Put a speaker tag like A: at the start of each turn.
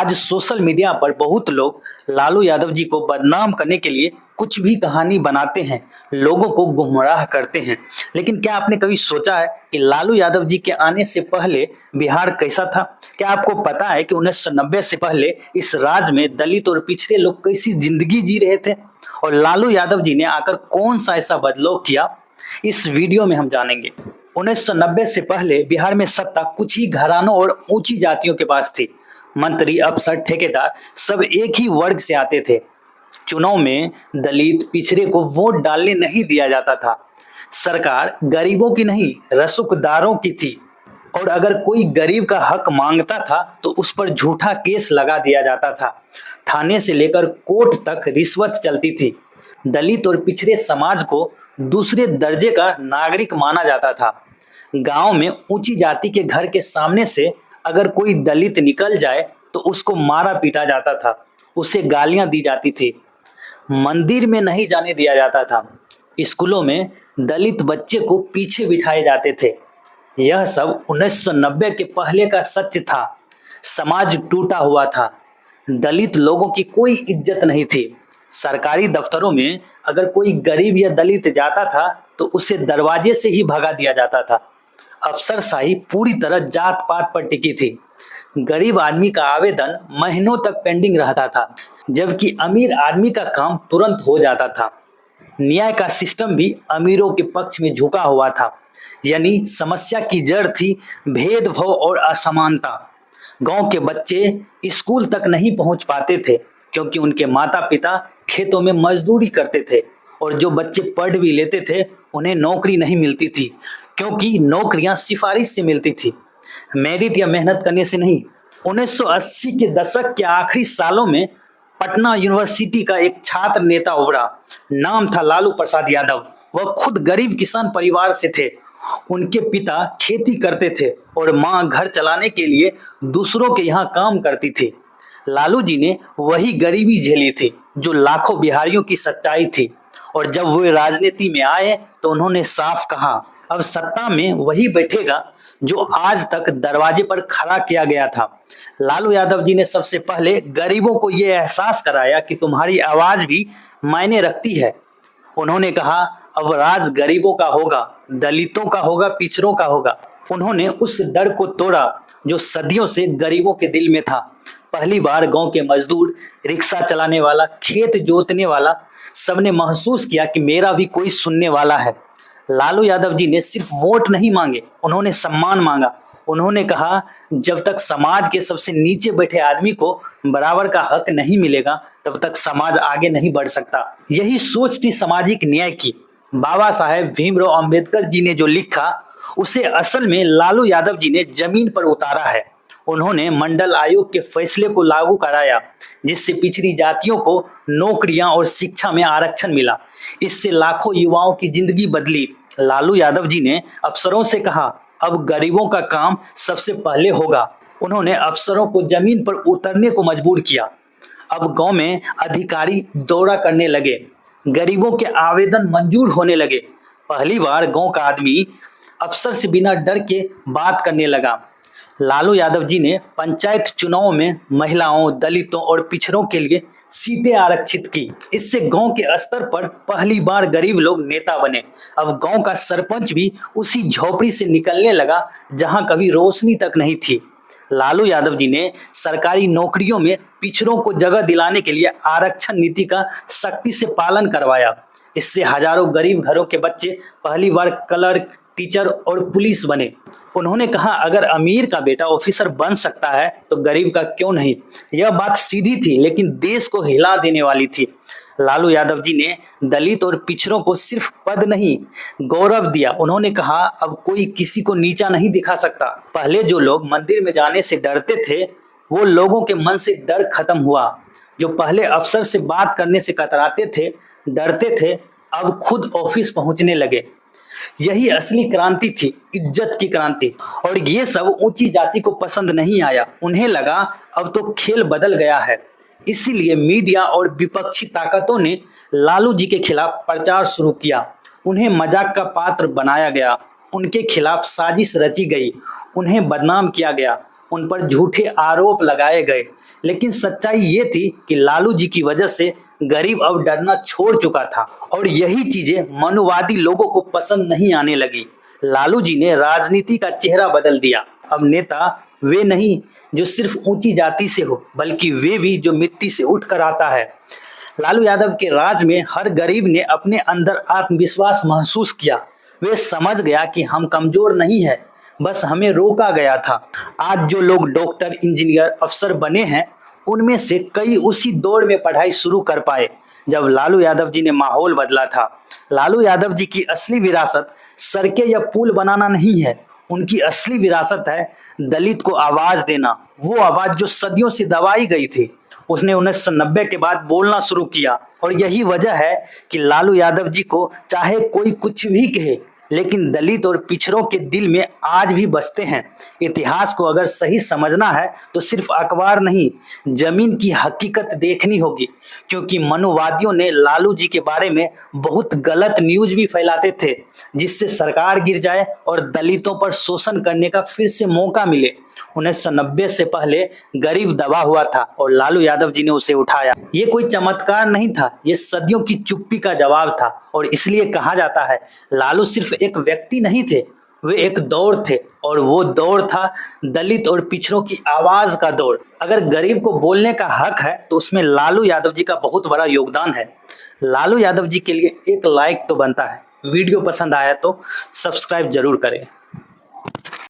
A: आज social media पर बहुत लोग लालू यादव जी को बदनाम करने के लिए कुछ भी कहानी बनाते हैं, लोगों को गुमराह करते हैं। लेकिन क्या आपने कभी सोचा है कि लालू यादव जी के आने से पहले बिहार कैसा था? क्या आपको पता है कि 1990 से पहले इस राज्य में दलित और पिछड़े लोग कैसी जिंदगी जी रहे थे? और लालू यादव जी ने आकर कौन सा ऐसा बदलाव किया, इस वीडियो में हम जानेंगे। 1990 से पहले बिहार में सत्ता कुछ ही घरानों और ऊंची जातियों के पास थी। मंत्री, अफसर, ठेकेदार सब एक ही वर्ग से आते थे। चुनाव में दलित, पिछड़े को वोट डालने नहीं दिया जाता था। सरकार गरीबों की नहीं, रसूखदारों की थी। और अगर कोई गरीब का हक मांगता था तो उस पर झूठा केस लगा दिया जाता था। थाने से लेकर कोर्ट तक रिश्वत चलती थी। दलित और पिछड़े समाज को दूसरे दर्जे का नागरिक माना जाता था। गांव में ऊंची जाति के घर के सामने से अगर कोई दलित निकल जाए तो उसको मारा पीटा जाता था, उसे गालियां दी जाती थी। मंदिर में नहीं जाने दिया जाता था। स्कूलों में दलित बच्चे को पीछे बिठाए जाते थे। यह सब 1990 के पहले का सच था। समाज टूटा हुआ था। दलित लोगों की कोई इज्जत नहीं थी। सरकारी दफ्तरों में अगर कोई गरीब या दलित जाता था तो उसे दरवाजे से ही भगा दिया जाता था। अफसरशाही पूरी तरह जात पात पर टिकी थी। गरीब आदमी का आवेदन महीनों तक पेंडिंग रहता था, जबकि अमीर आदमी का काम तुरंत हो जाता था। न्याय का सिस्टम भी अमीरों के पक्ष में झुका हुआ था। यानी समस्या की जड़ थी भेदभाव और असमानता। गांव के बच्चे स्कूल तक नहीं पहुंच पाते थे क्योंकि उनके माता पिता खेतों में मजदूरी करते थे, और जो बच्चे पढ़ भी लेते थे उन्हें नौकरी नहीं मिलती थी क्योंकि नौकरियां सिफारिश से मिलती थी, मेरिट या मेहनत करने से नहीं। 1980 के दशक के आखिरी सालों में पटना यूनिवर्सिटी का एक छात्र नेता उभरा। नाम था लालू प्रसाद यादव। वह खुद गरीब किसान परिवार से थे। उनके पिता खेती करते थे और मां घर चलाने के लिए दूसरों के यहाँ काम करती थी। लालू जी ने वही गरीबी झेली थी जो लाखों बिहारियों की सच्चाई थी। और जब वे राजनीति में आए तो उन्होंने साफ कहा, अब सत्ता में वही बैठेगा जो आज तक दरवाजे पर खड़ा किया गया था। लालू यादव जी ने सबसे पहले गरीबों को यह एहसास कराया कि तुम्हारी आवाज भी मायने रखती है। उन्होंने कहा, अब राज गरीबों का होगा, दलितों का होगा, पिछड़ों का होगा। उन्होंने उस डर को तोड़ा जो सदियों से गरीबों के दिल में था। पहली बार गांव के मजदूर, रिक्शा चलाने वाला, खेत जोतने वाला, सबने महसूस किया कि मेरा भी कोई सुनने वाला है। लालू यादव जी ने सिर्फ वोट नहीं मांगे, उन्होंने सम्मान मांगा। उन्होंने कहा, जब तक समाज के सबसे नीचे बैठे आदमी को बराबर का हक नहीं मिलेगा तब तक समाज आगे नहीं बढ़ सकता। यही सोच थी सामाजिक न्याय की। बाबा साहेब भीमराव अंबेडकर जी ने जो लिखा उसे असल में लालू यादव जी ने जमीन पर उतारा है। उन्होंने मंडल आयोग के फैसले को लागू कराया, जिससे पिछड़ी जातियों को नौकरियां और शिक्षा में आरक्षण मिला। इससे लाखों युवाओं की जिंदगी बदली। लालू यादव जी ने अफसरों से कहा, अब गरीबों का काम सबसे पहले होगा। उन्होंने अफसरों को जमीन पर उतरने को मजबूर किया। अब गांव में अधिकारी दौरा करने लगे, गरीबों के आवेदन मंजूर होने लगे। पहली बार गांव का आदमी अफसर से बिना डर के बात करने लगा। लालू यादव जी ने पंचायत चुनावों में महिलाओं, दलितों और पिछड़ों के लिए सीटें आरक्षित की। इससे गांव के स्तर पर पहली बार गरीब लोग नेता बने। अब गांव का सरपंच भी उसी झोपड़ी से निकलने लगा जहां कभी रोशनी तक नहीं थी। लालू यादव जी ने सरकारी नौकरियों में पिछड़ों को जगह दिलाने के लिए आरक्षण नीति का सख्ती से पालन करवाया। इससे हजारों गरीब घरों के बच्चे पहली बार क्लर्क, टीचर और पुलिस बने। उन्होंने कहा, अगर अमीर का बेटा ऑफिसर बन सकता है तो गरीब का क्यों नहीं। यह बात सीधी थी लेकिन देश को हिला देने वाली थी। लालू यादव जी ने दलित और पिछड़ों को सिर्फ पद नहीं, गौरव दिया। उन्होंने कहा, अब कोई किसी को नीचा नहीं दिखा सकता। पहले जो लोग मंदिर में जाने से डरते थे, वो लोगों के मन से डर खत्म हुआ। जो पहले अफसर से बात करने से कतराते थे, डरते थे, अब खुद ऑफिस पहुंचने लगे। यही असली क्रांति थी, इज्जत की क्रांति। और ये सब ऊंची जाति को पसंद नहीं आया। उन्हें लगा अब तो खेल बदल गया है। इसीलिए मीडिया और विपक्षी ताकतों ने लालू जी के खिलाफ प्रचार शुरू किया। उन्हें मजाक का पात्र बनाया गया, उनके खिलाफ साजिश रची गई, उन्हें बदनाम किया गया। उन पर झूठे आरोप लगाए गए। लेकिन सच्चाई ये थी कि लालू जी की वजह से गरीब अब डरना छोड़ चुका था और यही चीजें मनुवादी लोगों को पसंद नहीं आने लगी। लालू जी ने राजनीति का चेहरा बदल दिया। अब नेता वे नहीं जो सिर्फ ऊंची जाति से हो, बल्कि वे भी जो मिट्टी से उठकर आता है। लालू यादव के राज में हर गरीब ने अपने अंदर आत्मविश्वास महसूस किया। वे समझ गया कि हम कमजोर नहीं है, बस हमें रोका गया था। आज जो लोग डॉक्टर, इंजीनियर, अफसर बने हैं, उनमें से कई उसी दौर में पढ़ाई शुरू कर पाए जब लालू यादव जी ने माहौल बदला था। लालू यादव जी की असली विरासत सड़कें या पुल बनाना नहीं है, उनकी असली विरासत है दलित को आवाज देना। वो आवाज जो सदियों से दबाई गई थी, उसने 1990 के बाद बोलना शुरू किया। और यही वजह है कि लालू यादव जी को चाहे कोई कुछ भी कहे, लेकिन दलित और पिछड़ों के दिल में आज भी बसते हैं। इतिहास को अगर सही समझना है तो सिर्फ अखबार नहीं, जमीन की हकीकत देखनी होगी। क्योंकि मनुवादियों ने लालू जी के बारे में बहुत गलत न्यूज भी फैलाते थे, जिससे सरकार गिर जाए और दलितों पर शोषण करने का फिर से मौका मिले। 1990 से पहले गरीब दबा हुआ था और लालू यादव जी ने उसे उठाया। ये कोई चमत्कार नहीं था, ये सदियों की चुप्पी का जवाब था। और इसलिए कहा जाता है लालू सिर्फ एक व्यक्ति नहीं थे, वे एक दौर थे। और वो दौर था दलित और पिछड़ों की आवाज का दौर। अगर गरीब को बोलने का हक है तो उसमें लालू यादव जी का बहुत बड़ा योगदान है। लालू यादव जी के लिए एक लाइक तो बनता है। वीडियो पसंद आया तो सब्सक्राइब जरूर करें।